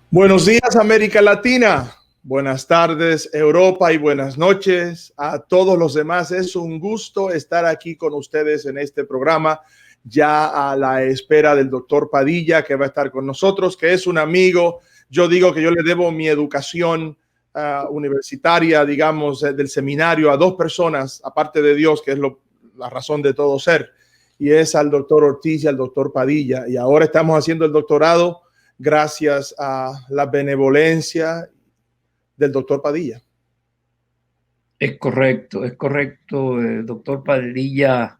Buenos días, América Latina. Buenas tardes, Europa, y buenas noches a todos los demás. Es un gusto estar aquí con ustedes en este programa, ya a la espera del doctor Padilla, que va a estar con nosotros, que es un amigo. Yo digo que yo le debo mi educación universitaria, digamos, del seminario a dos personas, aparte de Dios, que es la razón de todo ser, y es al doctor Ortiz y al doctor Padilla. Y ahora estamos haciendo el doctorado gracias a la benevolencia del doctor Padilla. Es correcto, es correcto. El doctor Padilla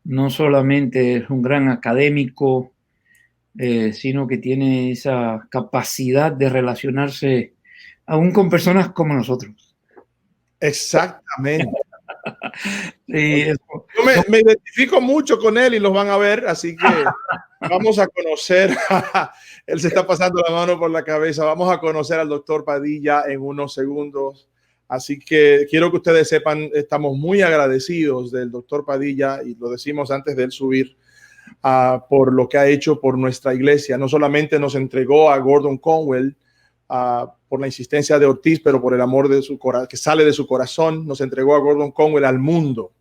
no solamente es un gran académico, sino que tiene esa capacidad de relacionarse aún con personas como nosotros. Exactamente. Sí, Yo me identifico mucho con él y los van a ver, así que vamos a conocer. Él se está pasando la mano por la cabeza. Vamos a conocer al doctor Padilla en unos segundos. Así que quiero que ustedes sepan, estamos muy agradecidos del doctor Padilla, y lo decimos antes de él subir, por lo que ha hecho por nuestra iglesia. No solamente nos entregó a Gordon Conwell por la insistencia de Ortiz, pero por el amor de su corazón, que sale de su corazón, nos entregó a Gordon Conwell al mundo.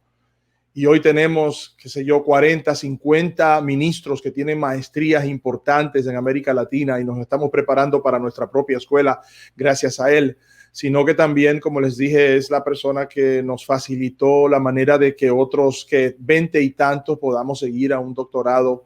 Y hoy tenemos, qué sé yo, 40, 50 ministros que tienen maestrías importantes en América Latina, y nos estamos preparando para nuestra propia escuela gracias a él. Sino que también, como les dije, es la persona que nos facilitó la manera de que otros, que 20 y tantos, podamos seguir a un doctorado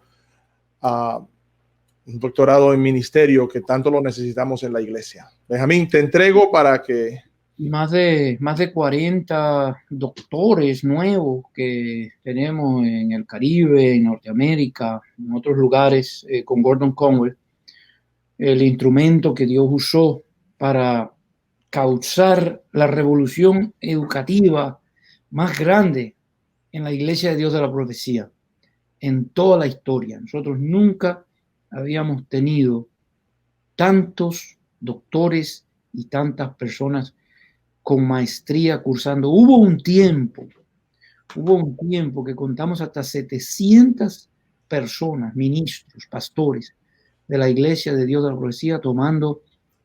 en ministerio, que tanto lo necesitamos en la iglesia. Benjamín, te entrego para que... más de 40 doctores nuevos que tenemos en el Caribe, en Norteamérica, en otros lugares, con Gordon Conwell, el instrumento que Dios usó para causar la revolución educativa más grande en la Iglesia de Dios de la Profecía, en toda la historia. Nosotros nunca habíamos tenido tantos doctores y tantas personas con maestría cursando. Hubo un tiempo que contamos hasta 700 personas, ministros, pastores de la Iglesia de Dios de la Profecía tomando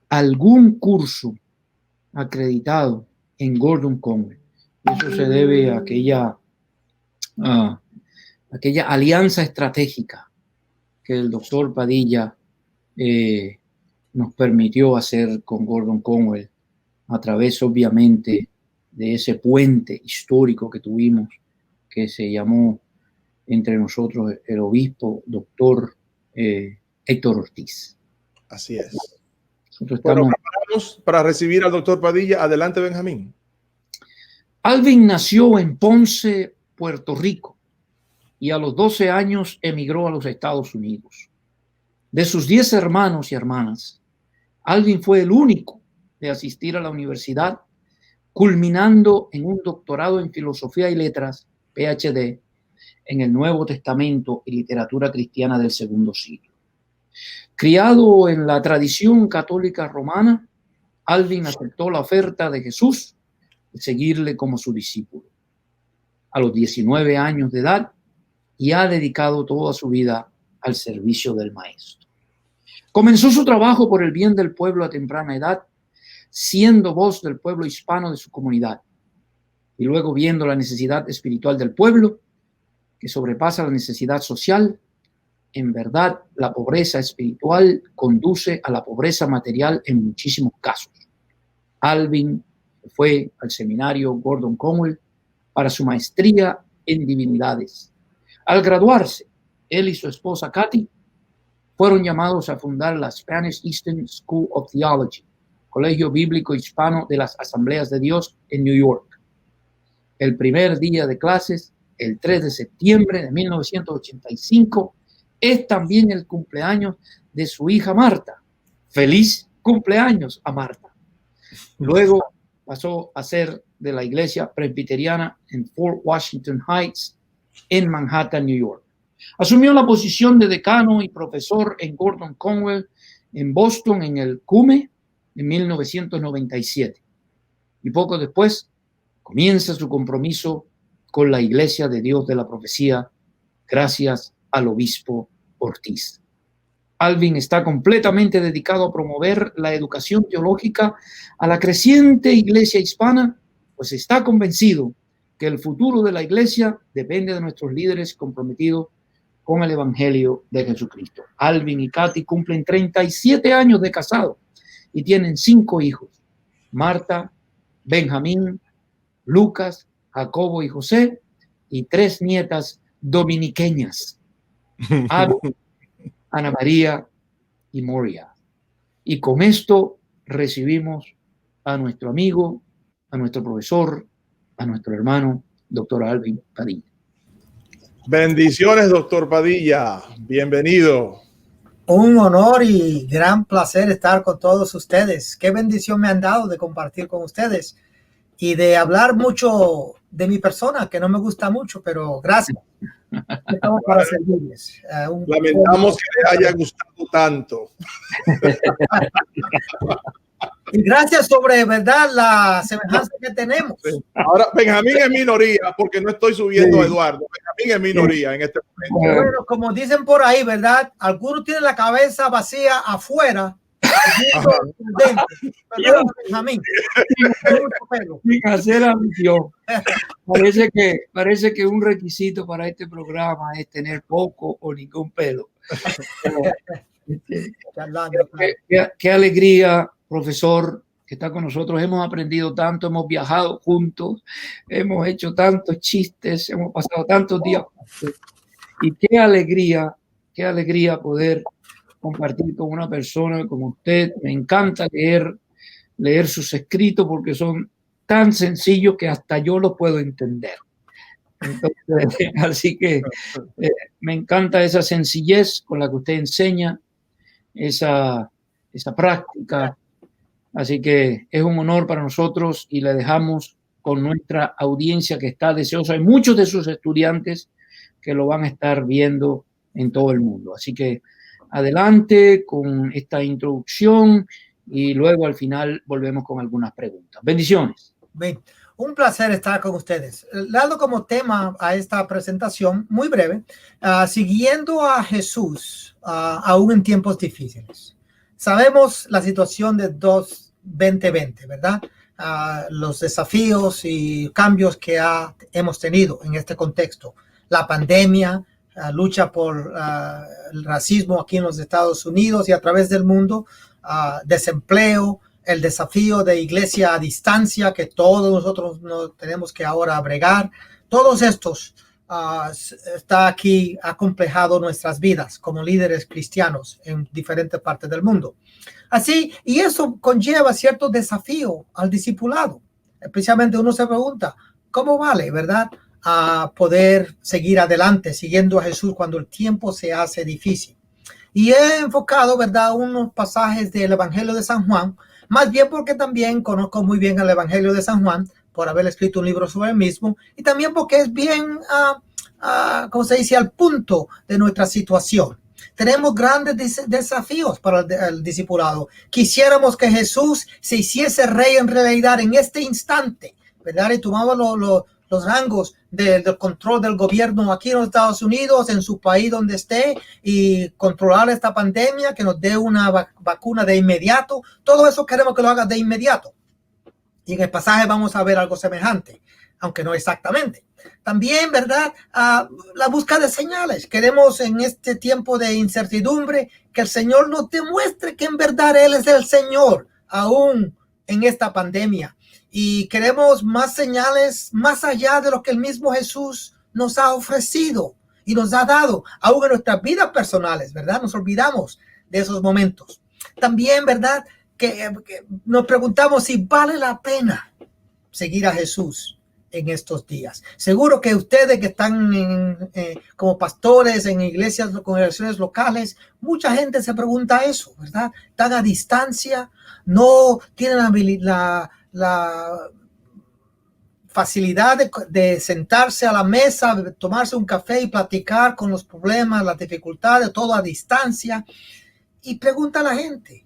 algún curso acreditado en Gordon Conwell. Eso se debe a aquella alianza estratégica que el doctor Padilla nos permitió hacer con Gordon Conwell, a través obviamente de ese puente histórico que tuvimos, que se llamó entre nosotros el obispo doctor Héctor Ortiz. Así es. Nosotros Bueno, estamos... preparamos para recibir al doctor Padilla. Adelante, Benjamín. Alvin nació en Ponce, Puerto Rico, y a los 12 años emigró a los Estados Unidos. De sus 10 hermanos y hermanas, Alvin fue el único de asistir a la universidad, culminando en un doctorado en Filosofía y Letras, PhD, en el Nuevo Testamento y literatura cristiana del segundo siglo. Criado en la tradición católica romana, Alvin aceptó la oferta de Jesús de seguirle como su discípulo. A los 19 años de edad, y ha dedicado toda su vida al servicio del Maestro. Comenzó su trabajo por el bien del pueblo a temprana edad, siendo voz del pueblo hispano de su comunidad, y luego, viendo la necesidad espiritual del pueblo, que sobrepasa la necesidad social. En verdad, la pobreza espiritual conduce a la pobreza material en muchísimos casos. Alvin fue al seminario Gordon Conwell para su maestría en divinidades. Al graduarse, él y su esposa Kathy fueron llamados a fundar la Spanish Eastern School of Theology, colegio bíblico hispano de las Asambleas de Dios en New York. El primer día de clases, el 3 de septiembre de 1985, es también el cumpleaños de su hija Marta. ¡Feliz cumpleaños a Marta! Luego pasó a ser de la iglesia presbiteriana en Fort Washington Heights, en Manhattan, New York. Asumió la posición de decano y profesor en Gordon Conwell en Boston, en el CUME, en 1997. Y poco después comienza su compromiso con la Iglesia de Dios de la Profecía, gracias al obispo Ortiz. Alvin está completamente dedicado a promover la educación teológica a la creciente iglesia hispana, pues está convencido que el futuro de la iglesia depende de nuestros líderes comprometidos con el evangelio de Jesucristo. Alvin y Katy cumplen 37 años de casado y tienen 5 hijos: Marta, Benjamín, Lucas, Jacobo y José, y 3 nietas dominiqueñas, Abby, Ana María y Moria. Y con esto recibimos a nuestro amigo, a nuestro profesor, a nuestro hermano, doctor Alvin Padilla. Bendiciones, doctor Padilla. Bienvenido. Un honor y gran placer estar con todos ustedes. Qué bendición me han dado de compartir con ustedes y de hablar mucho de mi persona, que no me gusta mucho, pero gracias. Estamos para servirles. Lamentamos que les haya gustado tanto. Y gracias sobre, ¿verdad?, la semejanza que tenemos. Ahora, Benjamín es minoría, porque no estoy subiendo a Eduardo. Benjamín es minoría en este momento. Bueno, como dicen por ahí, ¿verdad? Algunos tienen la cabeza vacía afuera. Pero Benjamín, sin hacer alusión. Parece que un requisito para este programa es tener poco o ningún pelo. Qué alegría, profesor, que está con nosotros. Hemos aprendido tanto, hemos viajado juntos, hemos hecho tantos chistes, hemos pasado tantos días. Y qué alegría poder compartir con una persona como usted. Me encanta leer sus escritos porque son tan sencillos que hasta yo los puedo entender. Entonces, así que me encanta esa sencillez con la que usted enseña, esa práctica. Así que es un honor para nosotros y le dejamos con nuestra audiencia que está deseosa. Hay muchos de sus estudiantes que lo van a estar viendo en todo el mundo. Así que adelante con esta introducción y luego al final volvemos con algunas preguntas. Bendiciones. Bien, un placer estar con ustedes. Dando como tema a esta presentación muy breve, siguiendo a Jesús aún en tiempos difíciles. Sabemos la situación de 2020, ¿verdad? Los desafíos y cambios que hemos tenido en este contexto. La pandemia, lucha por el racismo aquí en los Estados Unidos y a través del mundo, desempleo, el desafío de iglesia a distancia que todos nosotros tenemos que ahora bregar. Todos estos está aquí acomplejado nuestras vidas como líderes cristianos en diferentes partes del mundo. Así, y eso conlleva cierto desafío al discipulado. Especialmente uno se pregunta, ¿cómo vale, verdad, a poder seguir adelante siguiendo a Jesús cuando el tiempo se hace difícil? Y he enfocado, ¿verdad?, unos pasajes del Evangelio de San Juan, más bien porque también conozco muy bien el Evangelio de San Juan por haber escrito un libro sobre el mismo, y también porque es bien, como se dice, al punto de nuestra situación. Tenemos grandes desafíos para el discipulado. Quisiéramos que Jesús se hiciese rey en realidad en este instante, ¿verdad? Y tomaba los rangos del control del gobierno aquí en los Estados Unidos, en su país donde esté, y controlar esta pandemia, que nos dé una vacuna de inmediato. Todo eso queremos que lo haga de inmediato. Y en el pasaje vamos a ver algo semejante, aunque no exactamente. También, ¿verdad?, la búsqueda de señales. Queremos en este tiempo de incertidumbre que el Señor nos demuestre que en verdad Él es el Señor, aún en esta pandemia. Y queremos más señales más allá de lo que el mismo Jesús nos ha ofrecido y nos ha dado, aún en nuestras vidas personales, ¿verdad? Nos olvidamos de esos momentos. También, ¿verdad?, que nos preguntamos si vale la pena seguir a Jesús en estos días. Seguro que ustedes que están como pastores en iglesias, congregaciones locales, mucha gente se pregunta eso, ¿verdad? Están a distancia, no tienen la facilidad de sentarse a la mesa, de tomarse un café y platicar con los problemas, las dificultades, todo a distancia. Y pregunta a la gente,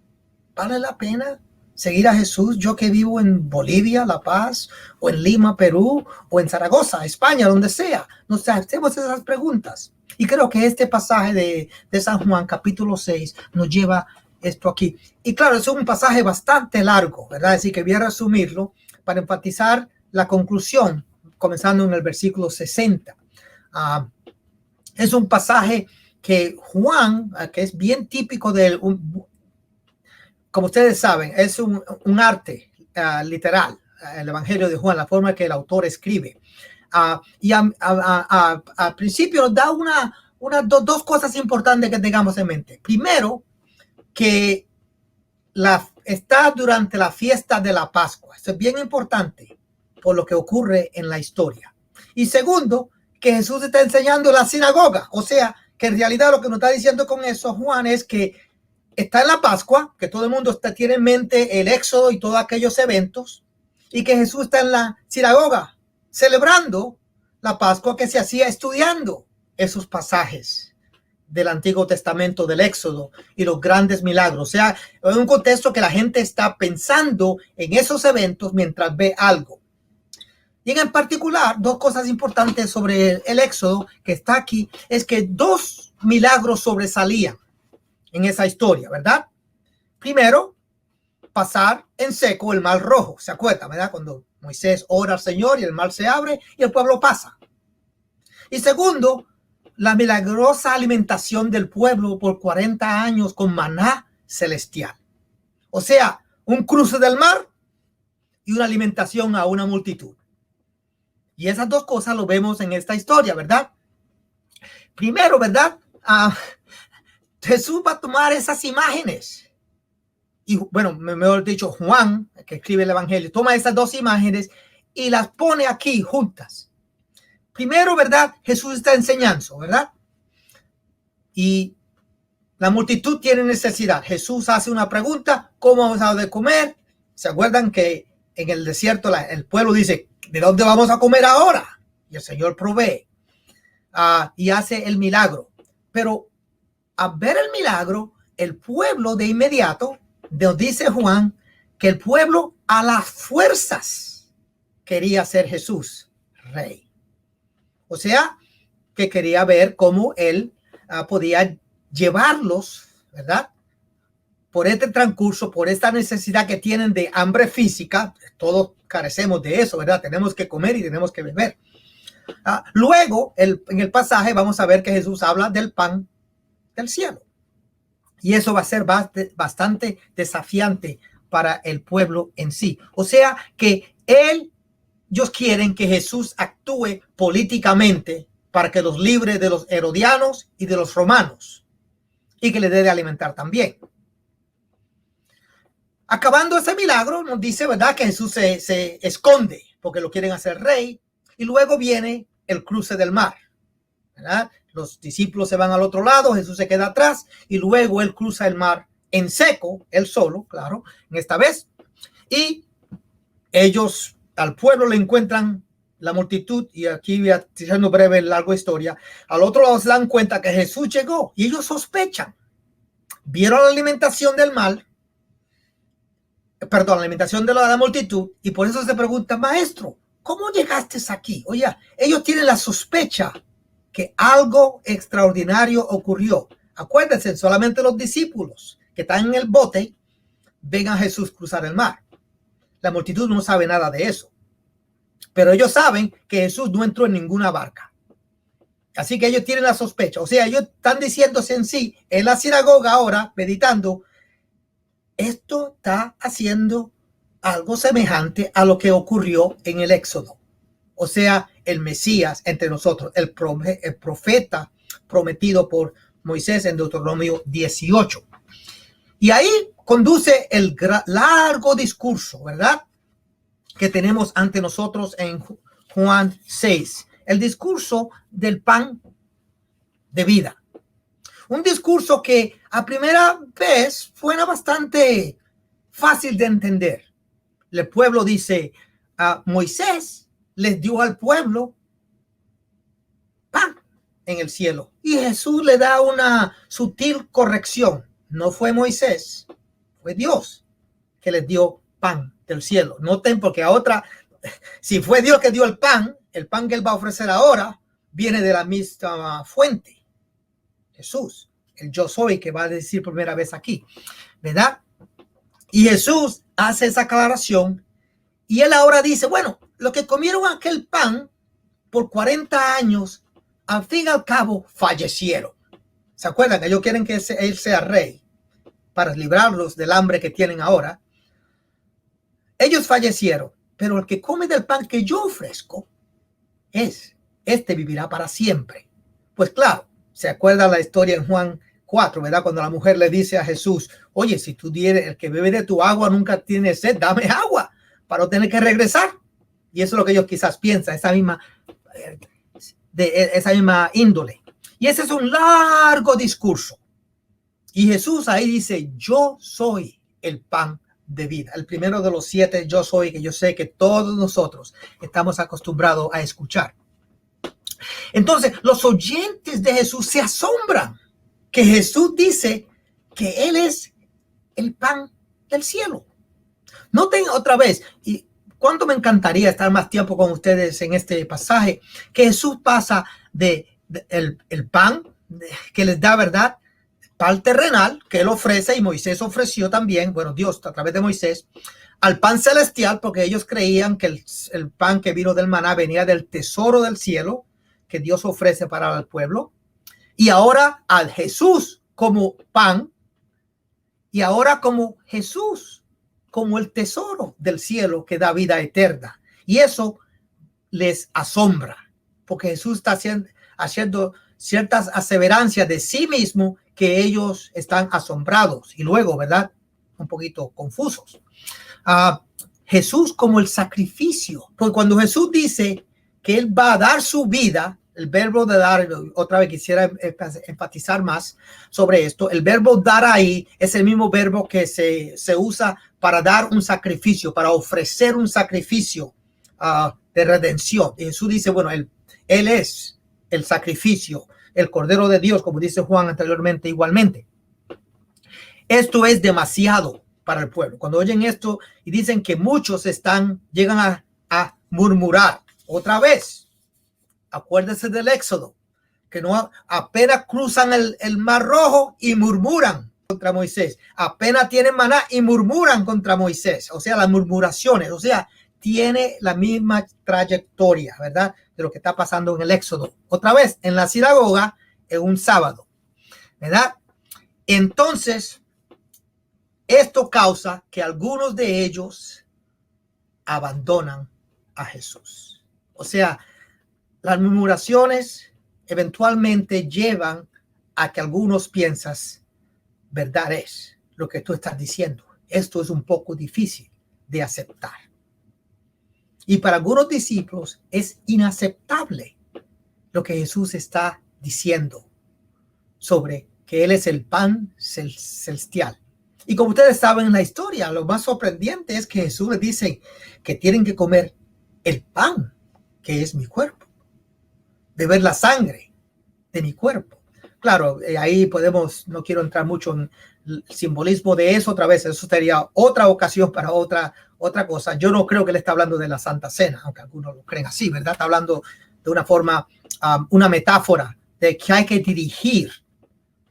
¿vale la pena seguir a Jesús? Yo que vivo en Bolivia, La Paz, o en Lima, Perú, o en Zaragoza, España, donde sea. Nos hacemos esas preguntas. Y creo que este pasaje de San Juan, capítulo 6, nos lleva esto aquí. Y claro, es un pasaje bastante largo, ¿verdad? Así que voy a resumirlo para enfatizar la conclusión, comenzando en el versículo 60. Es un pasaje que Juan, que es bien típico de él, como ustedes saben, es un arte literal, el Evangelio de Juan, la forma que el autor escribe. Y al principio nos da dos cosas importantes que tengamos en mente. Primero, que está durante la fiesta de la Pascua. Esto es bien importante por lo que ocurre en la historia. Y segundo, que Jesús está enseñando en la sinagoga. O sea, que en realidad lo que nos está diciendo con eso Juan es que está en la Pascua, que todo el mundo tiene en mente el Éxodo y todos aquellos eventos, y que Jesús está en la sinagoga celebrando la Pascua, que se hacía estudiando esos pasajes del Antiguo Testamento, del Éxodo y los grandes milagros. O sea, en un contexto que la gente está pensando en esos eventos mientras ve algo. Y en particular, dos cosas importantes sobre el Éxodo que está aquí, es que dos milagros sobresalían en esa historia, ¿verdad? Primero, pasar en seco el mar rojo. ¿Se acuerdan, verdad? Cuando Moisés ora al Señor y el mar se abre y el pueblo pasa. Y segundo, la milagrosa alimentación del pueblo por 40 años con maná celestial. O sea, un cruce del mar y una alimentación a una multitud. Y esas dos cosas lo vemos en esta historia, ¿verdad? Primero, ¿verdad? Jesús va a tomar esas imágenes. Y bueno, mejor dicho, Juan, que escribe el Evangelio, toma esas dos imágenes y las pone aquí juntas. Primero, ¿verdad? Jesús está enseñando, ¿verdad? Y la multitud tiene necesidad. Jesús hace una pregunta, ¿cómo vamos a de comer? ¿Se acuerdan que en el desierto el pueblo dice, ¿de dónde vamos a comer ahora? Y el Señor provee y hace el milagro. Pero al ver el milagro, el pueblo de inmediato, nos dice Juan, que el pueblo a las fuerzas quería ser Jesús rey. O sea, que quería ver cómo él podía llevarlos, ¿verdad? Por este transcurso, por esta necesidad que tienen de hambre física. Todos carecemos de eso, ¿verdad? Tenemos que comer y tenemos que beber. Luego, en el pasaje, vamos a ver que Jesús habla del pan del cielo. Y eso va a ser bastante desafiante para el pueblo en sí. O sea, que ellos quieren que Jesús actúe políticamente para que los libre de los herodianos y de los romanos y que le dé de alimentar también. Acabando ese milagro, nos dice, ¿verdad?, que Jesús se esconde porque lo quieren hacer rey. Y luego viene el cruce del mar, ¿verdad? Los discípulos se van al otro lado, Jesús se queda atrás y luego él cruza el mar en seco, él solo, claro, en esta vez. Y ellos al pueblo le encuentran la multitud, y aquí voy a decir breve, larga historia. Al otro lado se dan cuenta que Jesús llegó y ellos sospechan. Vieron la alimentación del mar, la alimentación de la multitud, y por eso se preguntan, maestro, ¿cómo llegaste aquí? Oye, ellos tienen la sospecha que algo extraordinario ocurrió. Acuérdense, solamente los discípulos que están en el bote ven a Jesús cruzar el mar. La multitud no sabe nada de eso. Pero ellos saben que Jesús no entró en ninguna barca. Así que ellos tienen la sospecha. O sea, ellos están diciéndose en sí, en la sinagoga ahora, meditando, esto está haciendo algo semejante a lo que ocurrió en el Éxodo. O sea, el Mesías entre nosotros, el profeta prometido por Moisés en Deuteronomio 18. Y ahí conduce el largo discurso, ¿verdad?, que tenemos ante nosotros en Juan 6. El discurso del pan de vida. Un discurso que a primera vez fue bastante fácil de entender. El pueblo dice, Moisés les dio al pueblo pan en el cielo. Y Jesús le da una sutil corrección. No fue Moisés, fue Dios que les dio pan del cielo. Noten, porque a otra, si fue Dios que dio el pan que él va a ofrecer ahora viene de la misma fuente, Jesús, el yo soy, que va a decir por primera vez aquí, ¿verdad? Y Jesús hace esa aclaración y él ahora dice, bueno, los que comieron aquel pan por 40 años, al fin y al cabo fallecieron. ¿Se acuerdan que ellos quieren que él sea rey para librarlos del hambre que tienen ahora? Ellos fallecieron, pero el que come del pan que yo ofrezco, este vivirá para siempre. Pues claro, se acuerda la historia en Juan 4, ¿verdad? Cuando la mujer le dice a Jesús, oye, si tú eres el que bebe de tu agua nunca tiene sed, dame agua para no tener que regresar. Y eso es lo que ellos quizás piensan, esa misma índole. Y ese es un largo discurso. Y Jesús ahí dice, yo soy el pan de vida. El primero de los 7 yo soy, que yo sé que todos nosotros estamos acostumbrados a escuchar. Entonces, los oyentes de Jesús se asombran que Jesús dice que Él es el pan del cielo. Noten otra vez, y cuánto me encantaría estar más tiempo con ustedes en este pasaje, que Jesús pasa el pan que les da, ¿verdad?, pan terrenal que él ofrece y Moisés ofreció también, bueno, Dios a través de Moisés, al pan celestial, porque ellos creían que el pan que vino del maná venía del tesoro del cielo que Dios ofrece para el pueblo, y ahora al Jesús como pan, y ahora como Jesús como el tesoro del cielo que da vida eterna. Y eso les asombra, porque Jesús está haciendo ciertas aseverancias de sí mismo que ellos están asombrados y luego, ¿verdad?, un poquito confusos. Jesús como el sacrificio, porque cuando Jesús dice que él va a dar su vida, el verbo de dar, otra vez quisiera enfatizar más sobre esto, el verbo dar ahí es el mismo verbo que se usa para dar un sacrificio, para ofrecer un sacrificio de redención. Y Jesús dice, bueno, él es el sacrificio, el Cordero de Dios, como dice Juan anteriormente igualmente. Esto es demasiado para el pueblo. Cuando oyen esto y dicen que muchos llegan a murmurar otra vez. Acuérdense del Éxodo, que no apenas cruzan el Mar Rojo y murmuran contra Moisés. Apenas tienen maná y murmuran contra Moisés. O sea, las murmuraciones, o sea, tiene la misma trayectoria, ¿verdad?, de lo que está pasando en el Éxodo. Otra vez, en la sinagoga, en un sábado, ¿verdad? Entonces, esto causa que algunos de ellos abandonan a Jesús. O sea, las murmuraciones eventualmente llevan a que algunos piensas, verdad es lo que tú estás diciendo. Esto es un poco difícil de aceptar. Y para algunos discípulos es inaceptable lo que Jesús está diciendo sobre que Él es el pan celestial. Y como ustedes saben en la historia, lo más sorprendente es que Jesús les dice que tienen que comer el pan, que es mi cuerpo, beber la sangre de mi cuerpo. Claro, ahí podemos, no quiero entrar mucho en el simbolismo de eso otra vez, eso sería otra ocasión para otra cosa. Yo no creo que él está hablando de la Santa Cena, aunque algunos lo creen así, ¿verdad? Está hablando de una forma, una metáfora de que hay que dirigir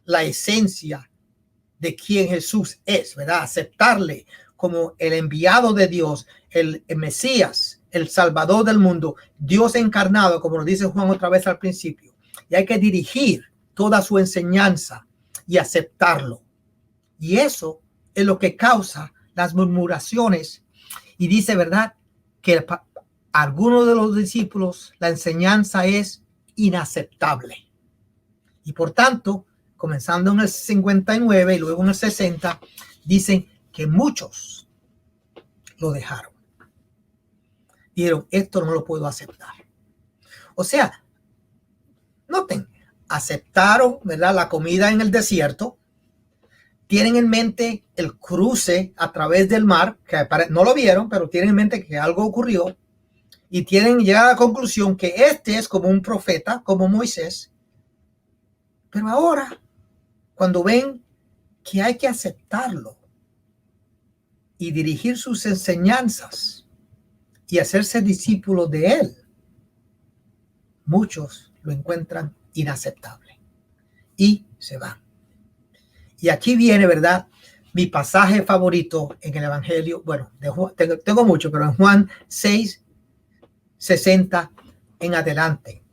la esencia de quién Jesús es, ¿verdad? Aceptarle como el enviado de Dios, el Mesías, el Salvador del mundo, Dios encarnado, como nos dice Juan otra vez al principio. Y hay que dirigir toda su enseñanza y aceptarlo. Y eso es lo que causa las murmuraciones. Y dice, ¿verdad?, que a algunos de los discípulos la enseñanza es inaceptable. Y por tanto, comenzando en el 59 y luego en el 60, dicen que muchos lo dejaron. Dijeron, esto no lo puedo aceptar. O sea, noten, aceptaron, ¿verdad?, la comida en el desierto, tienen en mente el cruce a través del mar, que no lo vieron, pero tienen en mente que algo ocurrió, y tienen llegado a la conclusión que este es como un profeta, como Moisés. Pero ahora, cuando ven que hay que aceptarlo, y dirigir sus enseñanzas y hacerse discípulos de él, muchos lo encuentran inaceptable y se van. Y aquí viene, ¿verdad?, mi pasaje favorito en el Evangelio. Bueno, de Juan, tengo mucho, pero en Juan 6:60 en adelante,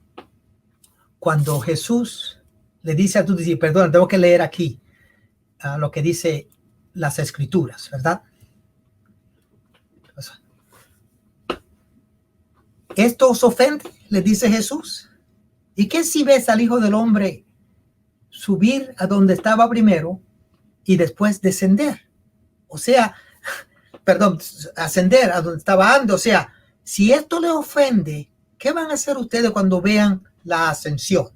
cuando Jesús le dice a tus discípulos, perdón, tengo que leer aquí lo que dice las Escrituras, ¿verdad? ¿Esto os ofende?, le dice Jesús. ¿Y qué si ves al Hijo del Hombre subir a donde estaba primero y después descender? O sea, perdón, ascender a donde estaba antes. O sea, si esto le ofende, ¿qué van a hacer ustedes cuando vean la ascensión?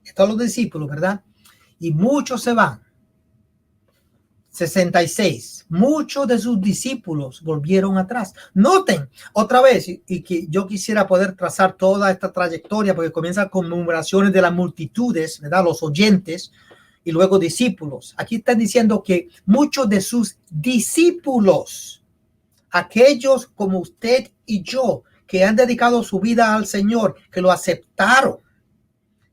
Están los discípulos, ¿verdad? Y muchos se van. 66. Muchos de sus discípulos volvieron atrás. Noten otra vez, y que yo quisiera poder trazar toda esta trayectoria, porque comienza con numeraciones de las multitudes, ¿verdad?, los oyentes, y luego discípulos. Aquí están diciendo que muchos de sus discípulos, aquellos como usted y yo, que han dedicado su vida al Señor, que lo aceptaron,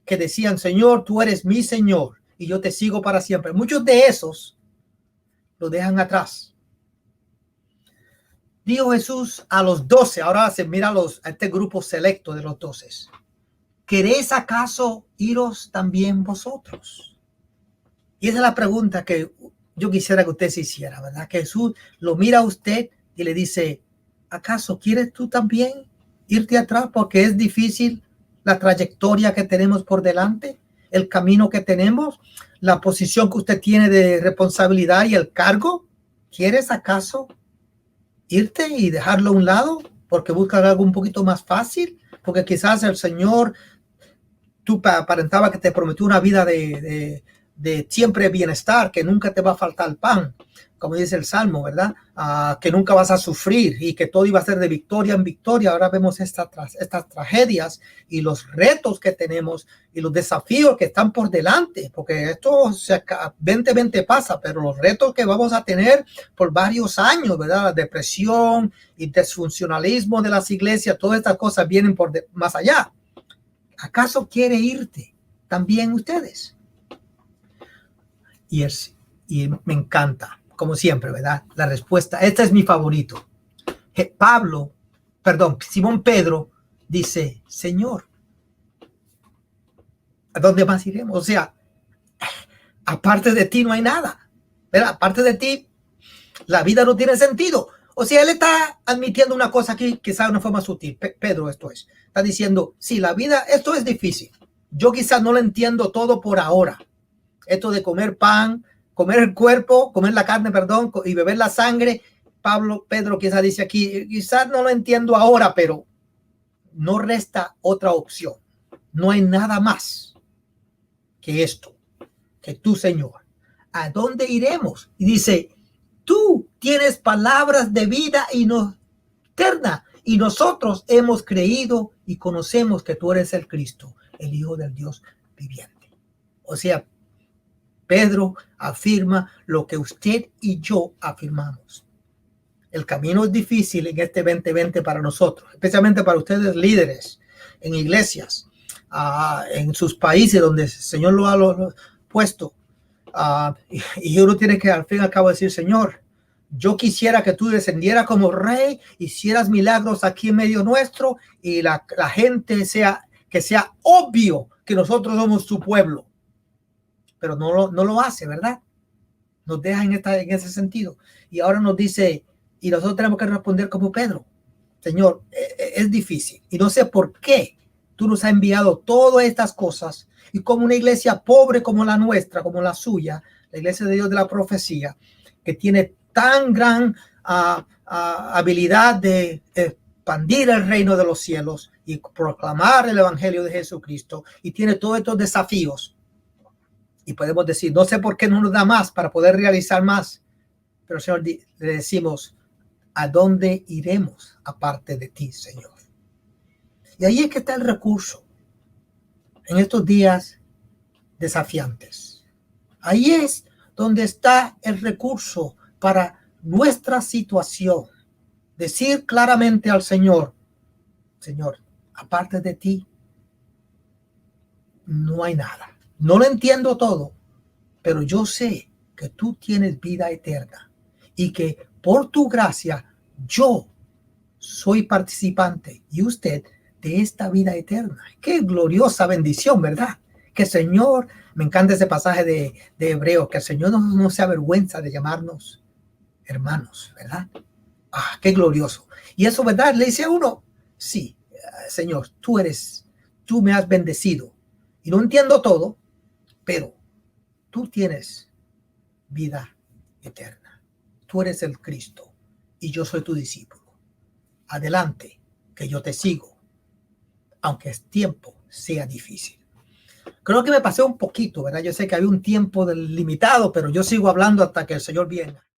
que decían, Señor, tú eres mi Señor y yo te sigo para siempre. Muchos de esos lo dejan atrás. Dijo Jesús a los 12, ahora se mira a este grupo selecto de los 12. ¿Queréis acaso iros también vosotros? Y esa es la pregunta que yo quisiera que usted se hiciera, ¿verdad? Que Jesús lo mira a usted y le dice, ¿acaso quieres tú también irte atrás? Porque es difícil la trayectoria que tenemos por delante, el camino que tenemos, la posición que usted tiene de responsabilidad y el cargo. ¿Quieres acaso irte y dejarlo a un lado porque buscas algo un poquito más fácil? Porque quizás el Señor, tú aparentaba que te prometió una vida de siempre bienestar, que nunca te va a faltar pan, como dice el Salmo, ¿verdad? Que nunca vas a sufrir y que todo iba a ser de victoria en victoria. Ahora vemos estas tragedias y los retos que tenemos y los desafíos que están por delante, porque esto 2020 pasa, pero los retos que vamos a tener por varios años, ¿verdad? La depresión y disfuncionalismo de las iglesias, todas estas cosas vienen más allá. ¿Acaso quiere irte también ustedes? Y me encanta, como siempre, ¿verdad?, la respuesta. Este es mi favorito. Simón Pedro dice, Señor, ¿a dónde más iremos? O sea, aparte de ti no hay nada, ¿verdad? Aparte de ti, la vida no tiene sentido. O sea, él está admitiendo una cosa aquí, quizás de una forma sutil. Pedro, está diciendo, sí, la vida, esto es difícil. Yo quizás no lo entiendo todo por ahora. Esto de comer pan, comer el cuerpo, comer la carne, perdón, y beber la sangre. Pedro quizás dice aquí, quizás no lo entiendo ahora, pero no resta otra opción. No hay nada más que esto, que tú, Señor. ¿A dónde iremos? Y dice, tú tienes palabras de vida y no eterna, y nosotros hemos creído y conocemos que tú eres el Cristo, el Hijo del Dios viviente. O sea, Pedro afirma lo que usted y yo afirmamos. El camino es difícil en este 2020 para nosotros, especialmente para ustedes líderes en iglesias, en sus países donde el Señor lo ha puesto. Y uno tiene que al fin y al cabo decir, Señor, yo quisiera que tú descendieras como rey, hicieras milagros aquí en medio nuestro y la gente que sea obvio que nosotros somos tu pueblo. Pero no lo hace, ¿verdad? Nos deja en ese sentido. Y ahora nos dice, y nosotros tenemos que responder como Pedro. Señor, es difícil. Y no sé por qué tú nos has enviado todas estas cosas. Y como una iglesia pobre como la nuestra, como la suya, la iglesia de Dios de la profecía, que tiene tan gran habilidad de expandir el reino de los cielos y proclamar el evangelio de Jesucristo, y tiene todos estos desafíos. Y podemos decir, no sé por qué no nos da más para poder realizar más. Pero Señor, le decimos, ¿a dónde iremos aparte de ti, Señor? Y ahí es que está el recurso. En estos días desafiantes. Ahí es donde está el recurso para nuestra situación, decir claramente al Señor, Señor, aparte de ti, no hay nada. No lo entiendo todo, pero yo sé que tú tienes vida eterna y que por tu gracia yo soy participante y usted de esta vida eterna. Qué gloriosa bendición, ¿verdad? Que el Señor, me encanta ese pasaje de Hebreos, que el Señor no se avergüenza de llamarnos hermanos, ¿verdad? Ah, qué glorioso. Y eso, ¿verdad? Le dice a uno, sí, Señor, tú me has bendecido y no entiendo todo, pero tú tienes vida eterna. Tú eres el Cristo y yo soy tu discípulo. Adelante, que yo te sigo, aunque el tiempo sea difícil. Creo que me pasé un poquito, ¿verdad? Yo sé que había un tiempo limitado, pero yo sigo hablando hasta que el Señor viene.